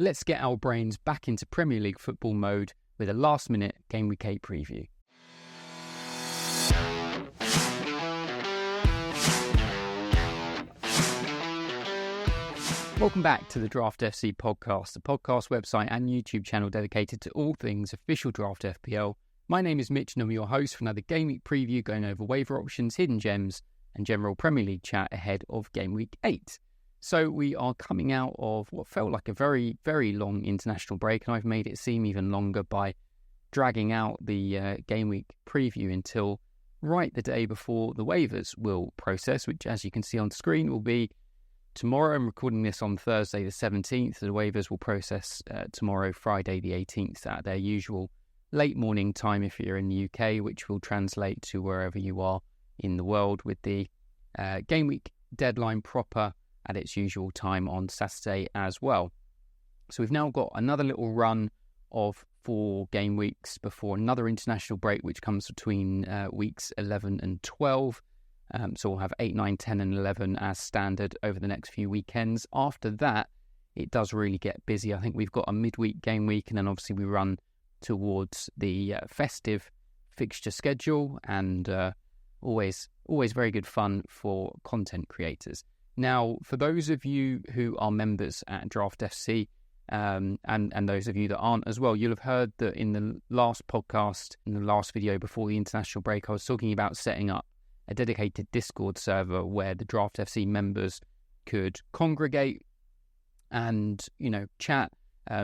let's get our brains back into Premier League football mode with a last-minute Game Week 8 preview. Welcome back to the Draft FC podcast, the podcast website and YouTube channel dedicated to all things official Draft FPL. My name is Mitch and I'm your host for another Game Week preview going over waiver options, hidden gems and general Premier League chat ahead of Game Week 8. So we are coming out of what felt like a very, very long international break, and I've made it seem even longer by dragging out the Game Week preview until right the day before the waivers will process, which as you can see on screen will be tomorrow. I'm recording this on Thursday the 17th. The waivers will process tomorrow, Friday the 18th, at their usual late morning time if you're in the UK, which will translate to wherever you are in the world, with the Game Week deadline proper at its usual time on Saturday as well. So we've now got another little run of 4 game weeks before another international break, which comes between weeks 11 and 12. So we'll have 8, 9, 10 and 11 as standard over the next few weekends. After that, it does really get busy. I think we've got a midweek game week, and then obviously we run towards the festive fixture schedule, and always very good fun for content creators. Now, for those of you who are members at Draft FC, and those of you that aren't as well, you'll have heard that in the last podcast, in the last video before the international break, I was talking about setting up a dedicated Discord server where the Draft FC members could congregate and, chat,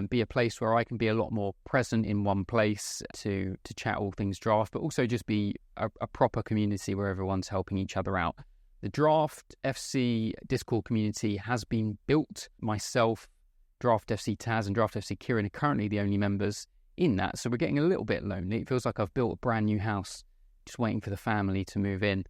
be a place where I can be a lot more present in one place to chat all things draft, but also just be a proper community where everyone's helping each other out. The Draft FC Discord community has been built. Myself, Draft FC Taz and Draft FC Kieran are currently the only members in that, so we're getting a little bit lonely. It feels like I've built a brand new house, just waiting for the family to move in.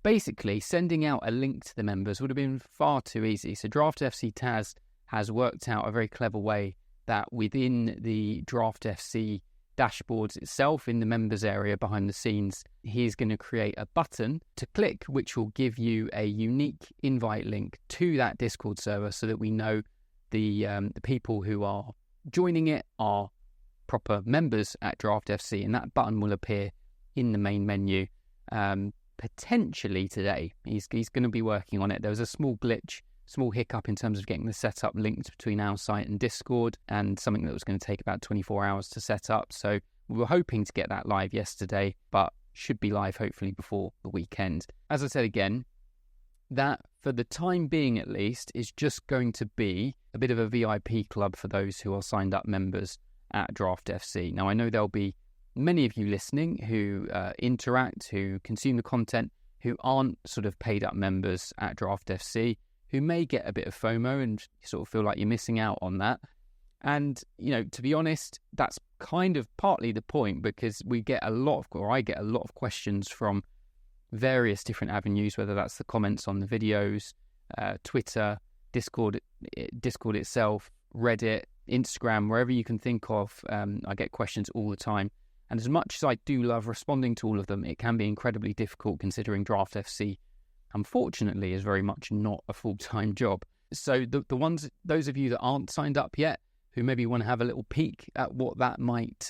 Basically, sending out a link to the members would have been far too easy. So Draft FC Taz has worked out a very clever way that within the Draft FC dashboards itself, in the members area behind the scenes, he's going to create a button to click, which will give you a unique invite link to that Discord server, so that we know the people who are joining it are proper members at Draft FC, and that button will appear in the main menu potentially today. He's going to be working on it. There was a small glitch, small hiccup in terms of getting the setup linked between our site and Discord, and something that was going to take about 24 hours to set up. So we were hoping to get that live yesterday, but should be live hopefully before the weekend. As I said again, that for the time being at least is just going to be a bit of a VIP club for those who are signed up members at Draft FC. Now I know there'll be many of you listening who interact, who consume the content, who aren't sort of paid up members at Draft FC, who may get a bit of FOMO and sort of feel like you're missing out on that. And, to be honest, that's kind of partly the point, because I get a lot of questions from various different avenues, whether that's the comments on the videos, Twitter, Discord itself, Reddit, Instagram, wherever you can think of. I get questions all the time. And as much as I do love responding to all of them, it can be incredibly difficult, considering Draft FC, unfortunately, is very much not a full-time job. So those of you that aren't signed up yet, who maybe want to have a little peek at what that might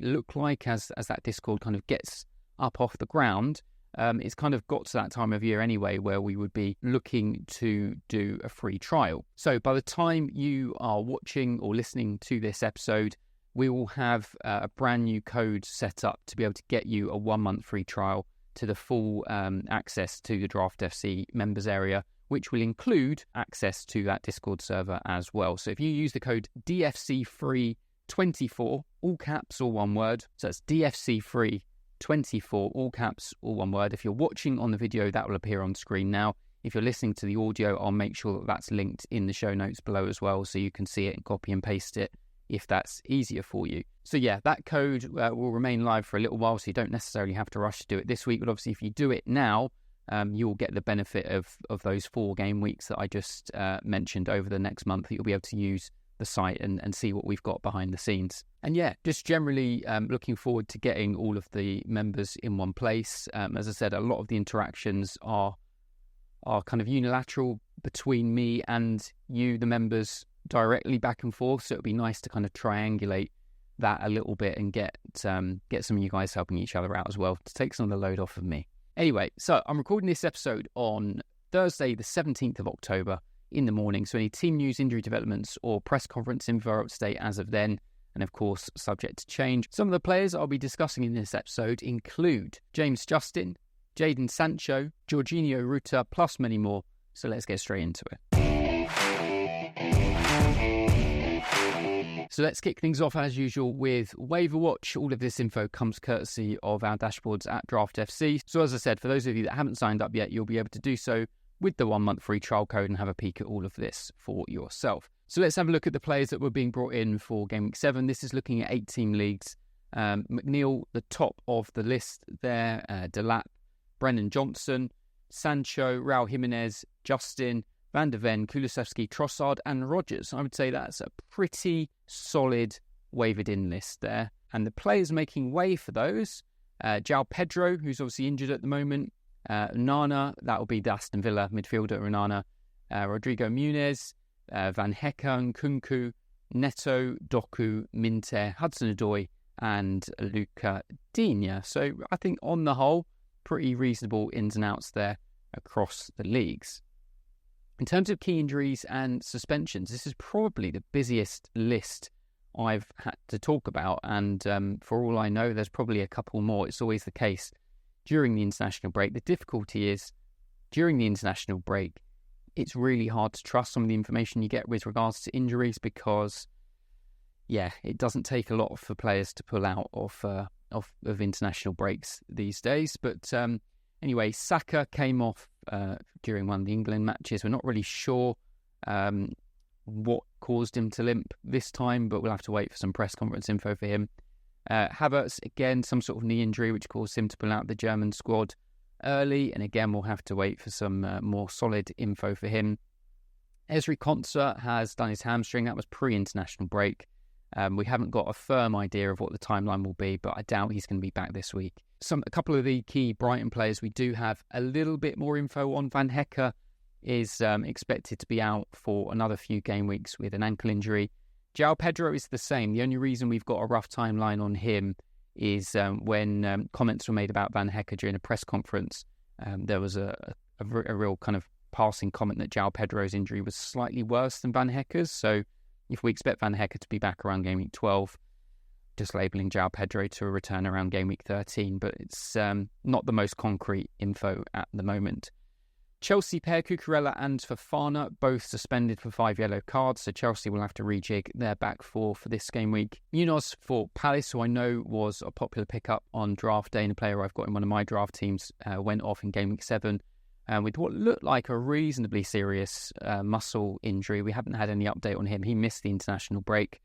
look like as that Discord kind of gets up off the ground, it's kind of got to that time of year anyway where we would be looking to do a free trial. So by the time you are watching or listening to this episode, we will have a brand new code set up to be able to get you a 1-month free trial to the full access to the Draft FC members area, which will include access to that Discord server as well. So if you use the code DFCFree24, all caps or one word, so that's DFCFree24, all caps or one word. If you're watching on the video, that will appear on screen now. If you're listening to the audio, I'll make sure that that's linked in the show notes below as well, so you can see it and copy and paste it if that's easier for you. So yeah, that code will remain live for a little while, so you don't necessarily have to rush to do it this week. But obviously, if you do it now, you'll get the benefit of those 4 game weeks that I just mentioned over the next month. You'll be able to use the site and see what we've got behind the scenes. And yeah, just generally looking forward to getting all of the members in one place. As I said, a lot of the interactions are kind of unilateral between me and you, the members, directly back and forth, so it'll be nice to kind of triangulate that a little bit and get some of you guys helping each other out as well to take some of the load off of me. Anyway, so I'm recording this episode on Thursday, the 17th of October in the morning. So any team news, injury developments, or press conference info are up to date as of then, and of course, subject to change. Some of the players I'll be discussing in this episode include James Justin, Jadon Sancho, Jorginho Ruta, plus many more. So let's get straight into it. So let's kick things off as usual with Waiver Watch. All of this info comes courtesy of our dashboards at Draft FC. So as I said, for those of you that haven't signed up yet, you'll be able to do so with the 1 month free trial code and have a peek at all of this for yourself. So let's have a look at the players that were being brought in for Game Week 7. This is looking at 8-team leagues. McNeil, the top of the list there. Delap, Brennan Johnson, Sancho, Raul Jimenez, Justin, Van der Ven, Kulusevski, Trossard and Rodgers. I would say that's a pretty solid wavered in list there. And the players making way for those, João Pedro, who's obviously injured at the moment, Nana, that will be the Aston Villa midfielder, Nana, Rodrigo Muniz, Van Hekken, Kunku, Neto, Doku, Minte, Hudson-Odoi and Luca Digne. So I think on the whole, pretty reasonable ins and outs there across the leagues. In terms of key injuries and suspensions, this is probably the busiest list I've had to talk about. And for all I know, there's probably a couple more. It's always the case during the international break. The difficulty is during the international break, it's really hard to trust some of the information you get with regards to injuries because, yeah, it doesn't take a lot for players to pull out of international breaks these days. But anyway, Saka came off during one of the England matches. We're not really sure what caused him to limp this time, but we'll have to wait for some press conference info for him. Havertz, again, some sort of knee injury which caused him to pull out the German squad early, and again, we'll have to wait for some more solid info for him. Esri Konsa has done his hamstring. That was pre-international break. We haven't got a firm idea of what the timeline will be, but I doubt he's going to be back this week. A couple of the key Brighton players we do have a little bit more info on. Van Hekken is expected to be out for another few game weeks with an ankle injury. João Pedro is the same. The only reason we've got a rough timeline on him is when comments were made about Van Hekken during a press conference. There was a real kind of passing comment that João Pedro's injury was slightly worse than Van Hekken's. So if we expect Van Hekken to be back around game week 12, just labelling João Pedro to a return around game week 13, but it's not the most concrete info at the moment. Chelsea pair Cucurella and Fofana both suspended for 5 yellow cards, so Chelsea will have to rejig their back four for this game week. Munoz for Palace, who I know was a popular pickup on draft day and a player I've got in one of my draft teams, went off in game week 7 with what looked like a reasonably serious muscle injury. We haven't had any update on him. He missed the international break.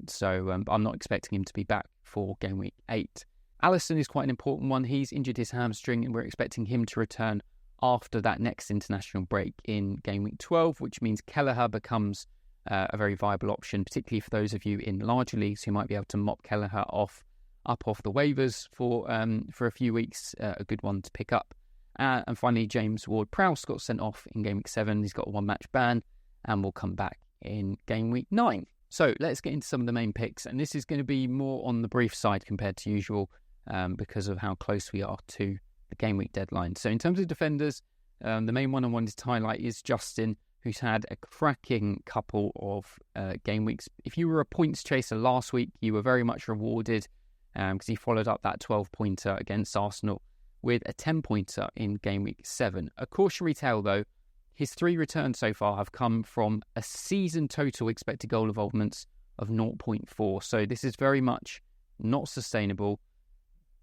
So I'm not expecting him to be back for game week 8. Alisson is quite an important one. He's injured his hamstring and we're expecting him to return after that next international break in game week 12, which means Kelleher becomes a very viable option, particularly for those of you in larger leagues who might be able to mop Kelleher off the waivers for a few weeks. A good one to pick up. And finally, James Ward-Prowse got sent off in game week 7. He's got a 1-match ban and will come back in game week 9. So let's get into some of the main picks, and this is going to be more on the brief side compared to usual because of how close we are to the game week deadline. So in terms of defenders, the main one I wanted to highlight is Justin, who's had a cracking couple of game weeks. If you were a points chaser last week, you were very much rewarded because he followed up that 12-pointer against Arsenal with a 10-pointer in game week 7. A cautionary tale though, his 3 returns so far have come from a season total expected goal involvements of 0.4. So this is very much not sustainable.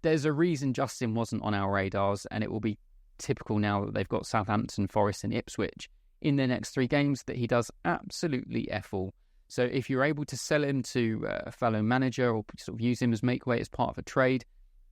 There's a reason Justin wasn't on our radars, and it will be typical now that they've got Southampton, Forest and Ipswich in their next 3 games that he does absolutely F all. So if you're able to sell him to a fellow manager or sort of use him as make weight as part of a trade,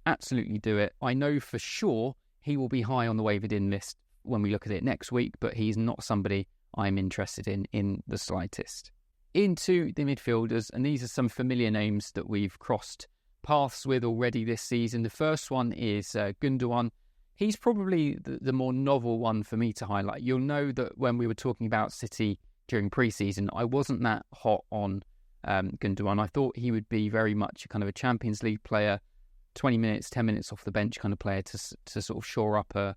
absolutely do it. I know for sure he will be high on the wavered in list when we look at it next week, but he's not somebody I'm interested in the slightest. Into the midfielders, and these are some familiar names that we've crossed paths with already this season. The first one is Gundogan. He's probably the more novel one for me to highlight. You'll know that when we were talking about City during pre-season, I wasn't that hot on Gundogan. I thought he would be very much a kind of a Champions League player, 20 minutes, 10 minutes off the bench kind of player to sort of shore up a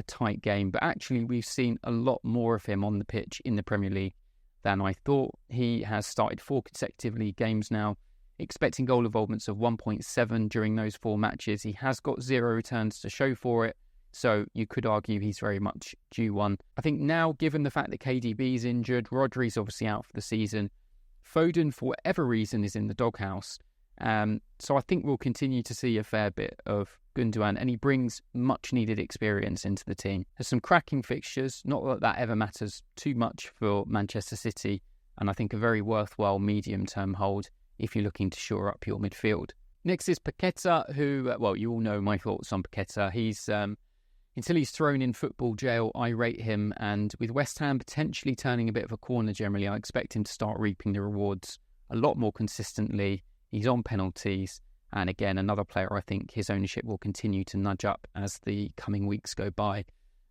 tight game. But actually, we've seen a lot more of him on the pitch in the Premier League than I thought. He has started 4 consecutive league games now, expecting goal involvements of 1.7 during those 4 matches. He has got 0 returns to show for it, so you could argue he's very much due one. I think now, given the fact that KDB is injured, Rodri's obviously out for the season, Foden, for whatever reason, is in the doghouse. So I think we'll continue to see a fair bit of Gundogan, and he brings much-needed experience into the team. There's some cracking fixtures, not that that ever matters too much for Manchester City, and I think a very worthwhile medium-term hold if you're looking to shore up your midfield. Next is Paqueta, who, you all know my thoughts on Paqueta. He's, until he's thrown in football jail, I rate him, and with West Ham potentially turning a bit of a corner generally, I expect him to start reaping the rewards a lot more consistently. He's on penalties, and again, another player I think his ownership will continue to nudge up as the coming weeks go by.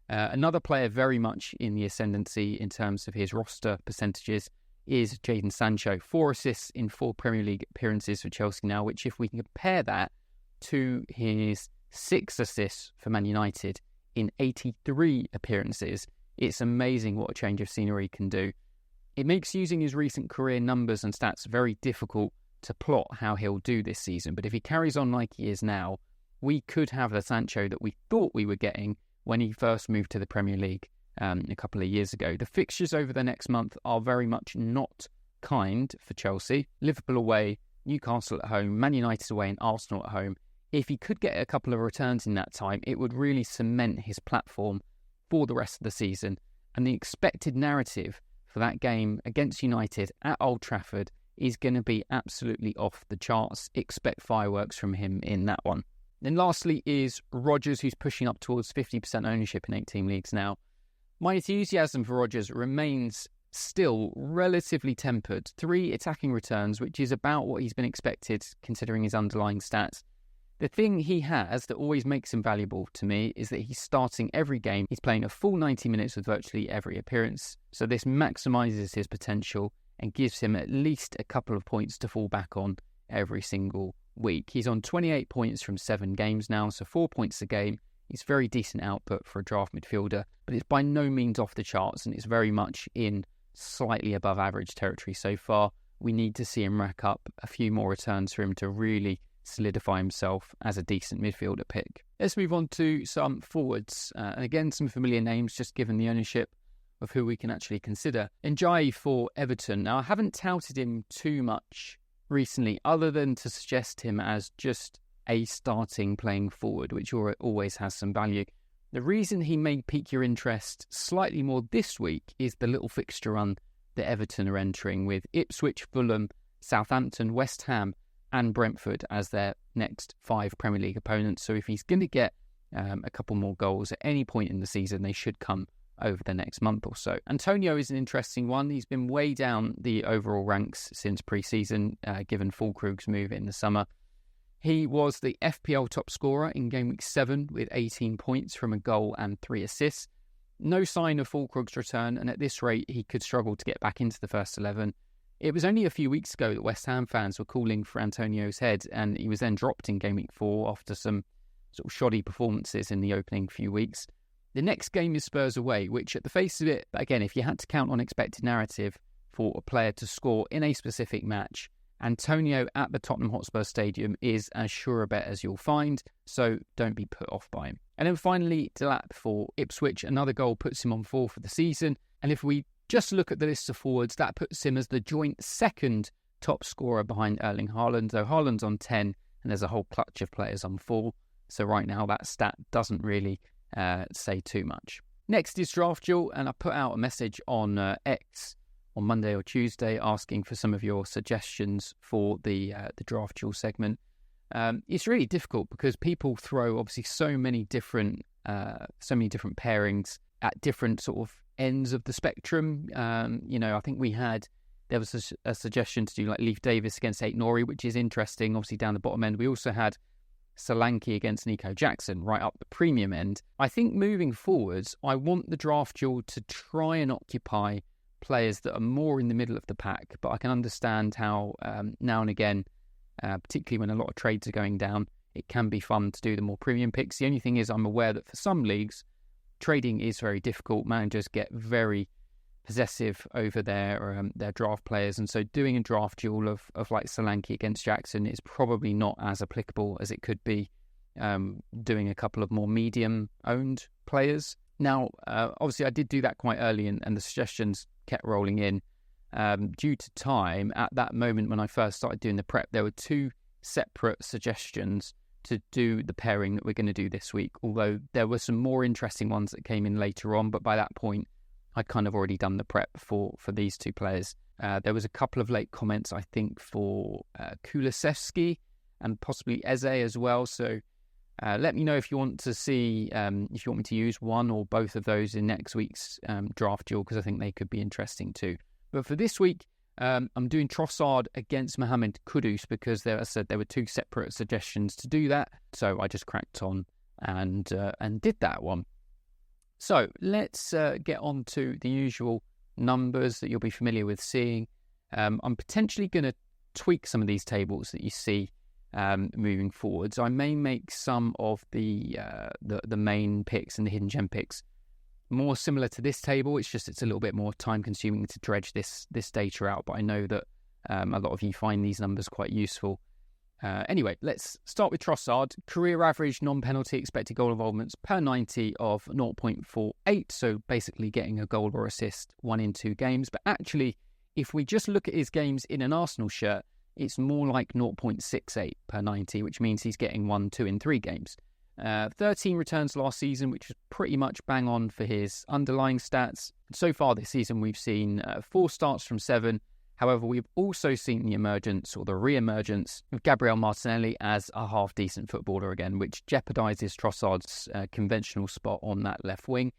Another player very much in the ascendancy in terms of his roster percentages is Jadon Sancho. 4 assists in 4 Premier League appearances for Chelsea now, which if we can compare that to his 6 assists for Man United in 83 appearances, it's amazing what a change of scenery can do. It makes using his recent career numbers and stats very difficult to plot how he'll do this season, but if he carries on like he is now, we could have the Sancho that we thought we were getting when he first moved to the Premier League a couple of years ago. The fixtures over the next month are very much not kind for Chelsea. Liverpool away, Newcastle at home, Man United away and Arsenal at home. If he could get a couple of returns in that time, it would really cement his platform for the rest of the season, and the expected narrative for that game against United at Old Trafford is going to be absolutely off the charts. Expect fireworks from him in that one. Then lastly is Rodgers, who's pushing up towards 50% ownership in 8-team leagues now. My enthusiasm for Rodgers remains still relatively tempered. 3 attacking returns, which is about what he's been expected considering his underlying stats. The thing he has that always makes him valuable to me is that he's starting every game. He's playing a full 90 minutes with virtually every appearance. So this maximises his potential and gives him at least a couple of points to fall back on every single week. He's on 28 points from 7 games now, so 4 points a game. It's very decent output for a draft midfielder, but it's by no means off the charts, and it's very much in slightly above average territory so far. We need to see him rack up a few more returns for him to really solidify himself as a decent midfielder pick. Let's move on to some forwards, and again, some familiar names just given the ownership of who we can actually consider. Njae for Everton. Now, I haven't touted him too much recently, other than to suggest him as just a starting playing forward, which always has some value. The reason he may pique your interest slightly more this week is the little fixture run that Everton are entering, with Ipswich, Fulham, Southampton, West Ham and Brentford as their next 5 Premier League opponents. So if he's going to get a couple more goals at any point in the season, they should come over the next month or so. Antonio is an interesting one. He's been way down the overall ranks since pre-season, given Füllkrug's move in the summer. He was the FPL top scorer in Game Week 7 with 18 points from a goal and 3 assists. No sign of Füllkrug's return, and at this rate, he could struggle to get back into the first 11. It was only a few weeks ago that West Ham fans were calling for Antonio's head, and he was then dropped in Game Week 4 after some sort of shoddy performances in the opening few weeks. The next game is Spurs away, which at the face of it, again, if you had to count on expected narrative for a player to score in a specific match, Antonio at the Tottenham Hotspur Stadium is as sure a bet as you'll find, so don't be put off by him. And then finally, Delap for Ipswich. Another goal puts him on 4 for the season, and if we just look at the list of forwards, that puts him as the joint second top scorer behind Erling Haaland, though Haaland's on 10 and there's a whole clutch of players on 4. So right now that stat doesn't really say too much. Next is Draft Duel, and I put out a message on X on Monday or Tuesday asking for some of your suggestions for the Draft Duel segment. It's really difficult because people throw obviously so many different pairings at different sort of ends of the spectrum. I think there was a suggestion to do like Leif Davis against Ait Nori, which is interesting, obviously down the bottom end. We also had Solanke against Nico Jackson right up the premium end. I think moving forwards, I want the Draft Duel to try and occupy players that are more in the middle of the pack, but I can understand how now and again, particularly when a lot of trades are going down, it can be fun to do the more premium picks. The only thing is I'm aware that for some leagues, trading is very difficult. Managers get very possessive over their draft players, and so doing a draft duel of like Solanke against Jackson is probably not as applicable as it could be doing a couple of more medium-owned players. Now, obviously, I did do that quite early, and the suggestions kept rolling in. Due to time, at that moment when I first started doing the prep, there were 2 separate suggestions to do the pairing that we're going to do this week, although there were some more interesting ones that came in later on, but by that point, I'd kind of already done the prep for these 2 players. There was a couple of late comments, I think, for Kulusevski and possibly Eze as well, so let me know if you want to see, if you want me to use one or both of those in next week's draft duel, because I think they could be interesting too. But for this week, I'm doing Trossard against Mohamed Kudus because, as I said, there were 2 separate suggestions to do that. So I just cracked on and did that one. So let's get on to the usual numbers that you'll be familiar with seeing. I'm potentially going to tweak some of these tables that you see moving forward. So I may make some of the main picks and the hidden gem picks more similar to this table. It's just it's a little bit more time consuming to dredge this data out, but I know that a lot of you find these numbers quite useful. Anyway, let's start with Trossard. Career average non-penalty expected goal involvements per 90 of 0.48, so basically getting a goal or assist 1 in 2 games. But actually, if we just look at his games in an Arsenal shirt, it's more like 0.68 per 90, which means he's getting 1, 2 in 3 games. 13 returns last season, which is pretty much bang on for his underlying stats. So far this season, we've seen 4 starts from 7. However, we've also seen the emergence or the re-emergence of Gabriel Martinelli as a half-decent footballer again, which jeopardises Trossard's conventional spot on that left wing.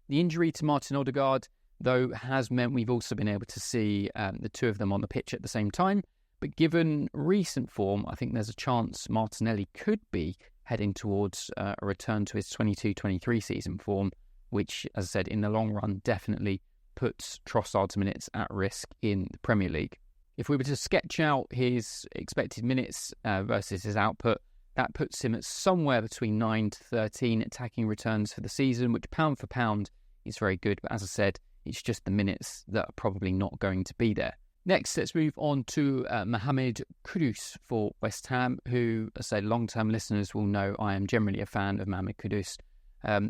The injury to Martin Odegaard, though, has meant we've also been able to see the 2 of them on the pitch at the same time. But given recent form, I think there's a chance Martinelli could be heading towards a return to his 22-23 season form, which, as I said, in the long run, definitely puts Trossard's minutes at risk in the Premier League. If we were to sketch out his expected minutes versus his output, that puts him at somewhere between 9 to 13 attacking returns for the season, which pound for pound is very good. But as I said, it's just the minutes that are probably not going to be there. Next, let's move on to Mohamed Kudus for West Ham, who, as I say, long-term listeners will know I am generally a fan of Mohamed Kudus.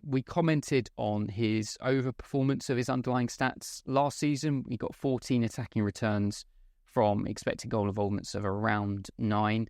We commented on his overperformance of his underlying stats last season. He got 14 attacking returns from expected goal involvements of around 9.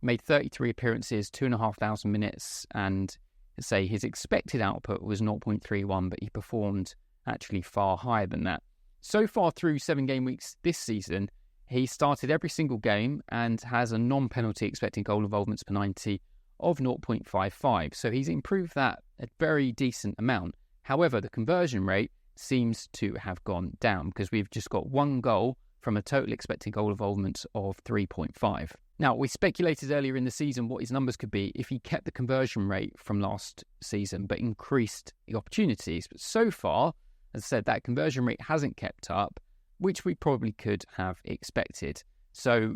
Made 33 appearances, 2,500 minutes, and say his expected output was 0.31, but he performed actually far higher than that. So far through 7 game weeks this season, he started every single game and has a non-penalty expected goal involvements per 90 of 0.55. So he's improved that a very decent amount. However, the conversion rate seems to have gone down because we've just got 1 goal from a total expected goal involvement of 3.5. Now, we speculated earlier in the season what his numbers could be if he kept the conversion rate from last season but increased the opportunities. But so far, as I said, that conversion rate hasn't kept up, which we probably could have expected. So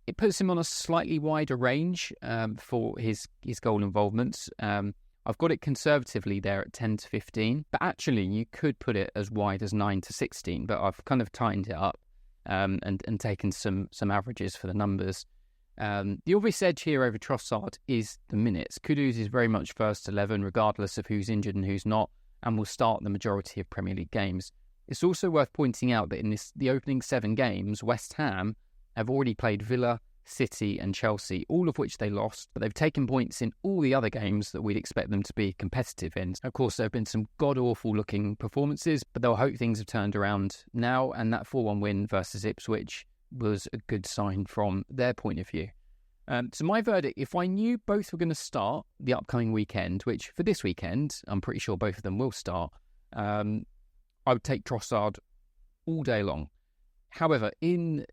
it puts him on a slightly wider range for his goal involvements. I've got it conservatively there at 10 to 15, but actually you could put it as wide as 9 to 16, but I've kind of tightened it up and taken some averages for the numbers. The obvious edge here over Trossard is the minutes. Kudus is very much first 11, regardless of who's injured and who's not, and will start the majority of Premier League games. It's also worth pointing out that in the opening 7 games, West Ham have already played Villa, City and Chelsea, all of which they lost, but they've taken points in all the other games that we'd expect them to be competitive in. Of course, there have been some god-awful looking performances, but they'll hope things have turned around now, and that 4-1 win versus Ipswich was a good sign from their point of view. So my verdict, if I knew both were going to start the upcoming weekend, which for this weekend, I'm pretty sure both of them will start, I would take Trossard all day long. However, in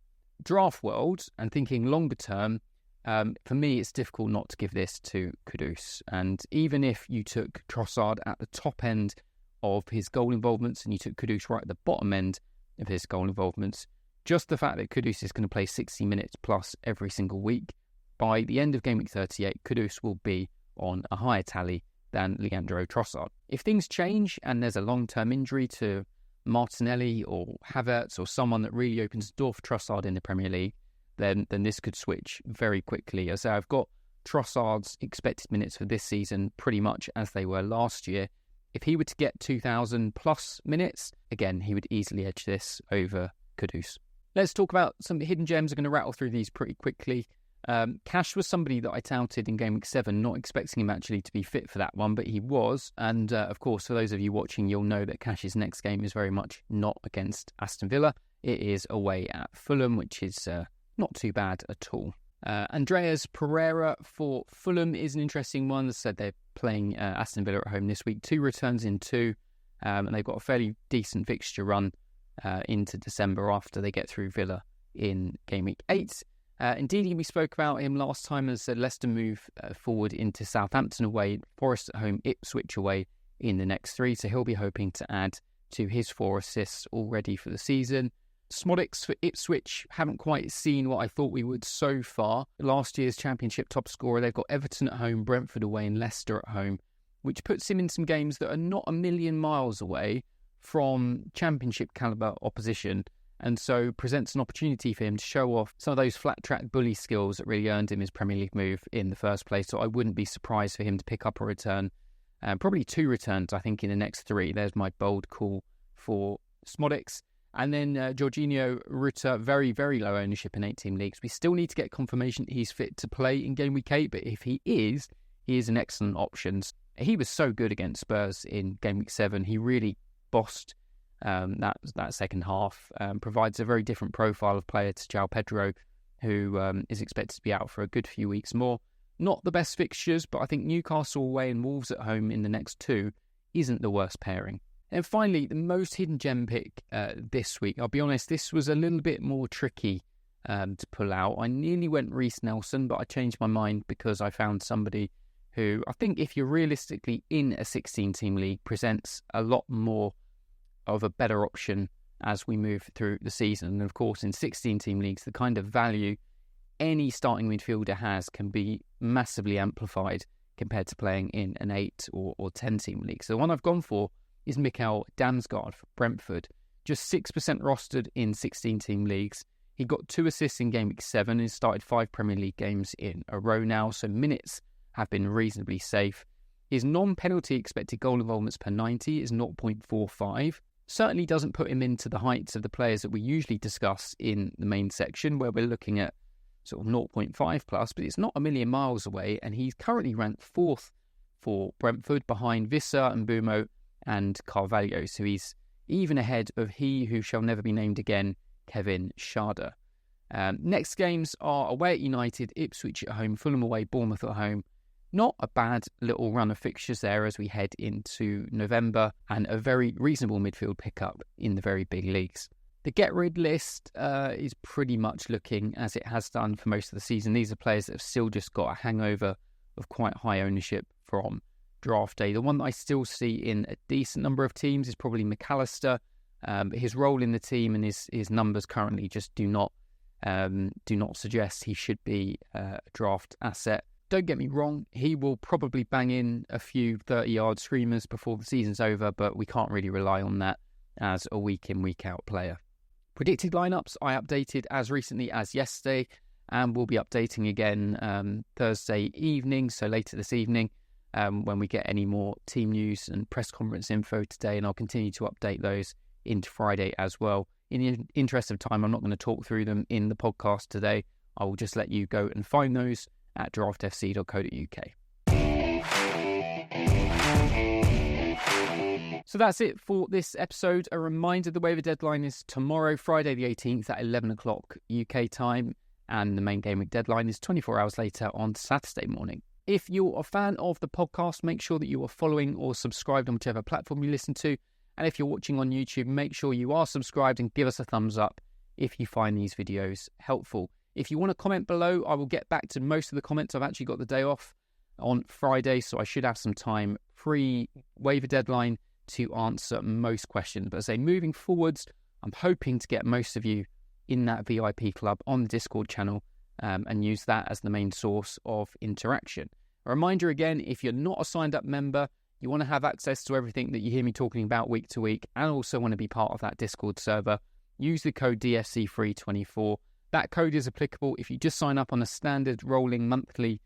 draft world and thinking longer term, for me, it's difficult not to give this to Kudus. And even if you took Trossard at the top end of his goal involvements and you took Kudus right at the bottom end of his goal involvements. Just the fact that Kudus is going to play 60 minutes plus every single week, by the end of game week 38, Kudus will be on a higher tally than Leandro Trossard. If things change and there's a long-term injury to Martinelli or Havertz or someone that really opens the door for Trossard in the Premier League, then this could switch very quickly. As I've got Trossard's expected minutes for this season pretty much as they were last year. If he were to get 2,000 plus minutes, again, he would easily edge this over Kudus. Let's talk about some hidden gems. I'm going to rattle through these pretty quickly. Cash was somebody that I touted in game week 7, not expecting him actually to be fit for that one, but he was. And of course, for those of you watching, you'll know that Cash's next game is very much not against Aston Villa. It is away at Fulham, which is not too bad at all. Andreas Pereira for Fulham is an interesting one. As I said, they're playing Aston Villa at home this week. 2 returns in 2, and they've got a fairly decent fixture run into December after they get through Villa in game week 8. Indeed, we spoke about him last time as Leicester move forward into Southampton away, Forest at home, Ipswich away in the next 3. So he'll be hoping to add to his 4 assists already for the season. Smodics for Ipswich haven't quite seen what I thought we would so far. Last year's Championship top scorer, they've got Everton at home, Brentford away and Leicester at home, which puts him in some games that are not a million miles away from Championship calibre opposition, and so presents an opportunity for him to show off some of those flat-track bully skills that really earned him his Premier League move in the first place. So I wouldn't be surprised for him to pick up a return, probably 2 returns, I think, in the next 3. There's my bold call for Smodics. And then Jorginho Rutter, very, very low ownership in 8-team leagues. We still need to get confirmation he's fit to play in game week 8, but if he is an excellent option. He was so good against Spurs in game week 7. He really bossed that second half. Provides a very different profile of player to João Pedro, who is expected to be out for a good few weeks more. Not the best fixtures, but I think Newcastle away and Wolves at home in the next 2 isn't the worst pairing. And finally, the most hidden gem pick this week. I'll be honest, this was a little bit more tricky to pull out. I nearly went Reece Nelson, but I changed my mind because I found somebody who I think, if you're realistically in a 16-team league, presents a lot more of a better option as we move through the season. And of course, in 16-team leagues, the kind of value any starting midfielder has can be massively amplified compared to playing in an 8 or 10-team league. So the one I've gone for is Mikael Damsgaard for Brentford. Just 6% rostered in 16-team leagues. He got 2 assists in game week 7 and started 5 Premier League games in a row now, so minutes have been reasonably safe. His non-penalty expected goal involvements per 90 is 0.45. Certainly doesn't put him into the heights of the players that we usually discuss in the main section, where we're looking at sort of 0.5 plus, but it's not a million miles away, and he's currently ranked 4th for Brentford behind Visser and Mbumo and Carvalho, so he's even ahead of he who shall never be named again, Kevin Schade. Next games are away at United, Ipswich at home, Fulham away, Bournemouth at home. Not a bad little run of fixtures there as we head into November, and a very reasonable midfield pickup in the very big leagues. The get-rid list is pretty much looking as it has done for most of the season. These are players that have still just got a hangover of quite high ownership from draft day. The one that I still see in a decent number of teams is probably McAllister. But his role in the team and his numbers currently just do not suggest he should be a draft asset. Don't get me wrong, he will probably bang in a few 30-yard screamers before the season's over, but we can't really rely on that as a week-in, week-out player. Predicted lineups I updated as recently as yesterday, and we'll be updating again Thursday evening, so later this evening, when we get any more team news and press conference info today, and I'll continue to update those into Friday as well. In the interest of time, I'm not going to talk through them in the podcast today. I will just let you go and find those at draftfc.co.uk. So that's it for this episode. A reminder, the waiver deadline is tomorrow, Friday the 18th at 11 o'clock UK time, and the main game week deadline is 24 hours later on Saturday morning. If you're a fan of the podcast, make sure that you are following or subscribed on whichever platform you listen to. And if you're watching on YouTube, make sure you are subscribed and give us a thumbs up if you find these videos helpful. If you want to comment below, I will get back to most of the comments. I've actually got the day off on Friday, so I should have some time pre-waiver deadline to answer most questions. But as I say, moving forwards, I'm hoping to get most of you in that VIP club on the Discord channel and use that as the main source of interaction. A reminder again, if you're not a signed up member, you want to have access to everything that you hear me talking about week to week and also want to be part of that Discord server, use the code DSC324. That code is applicable if you just sign up on a standard rolling monthly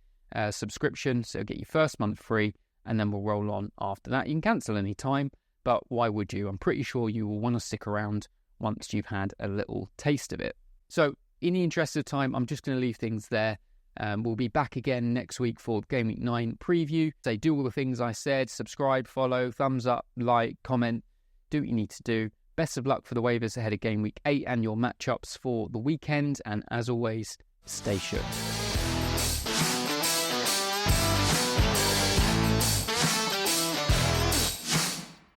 subscription, so get your first month free and then we'll roll on after that. You can cancel any time, but why would you? I'm pretty sure you will want to stick around once you've had a little taste of it. So in the interest of time, I'm just going to leave things there. We'll be back again next week for Game Week 9 preview. So do all the things I said, subscribe, follow, thumbs up, like, comment, do what you need to do. Best of luck for the waivers ahead of Game Week 8 and your matchups for the weekend. And as always, stay shook.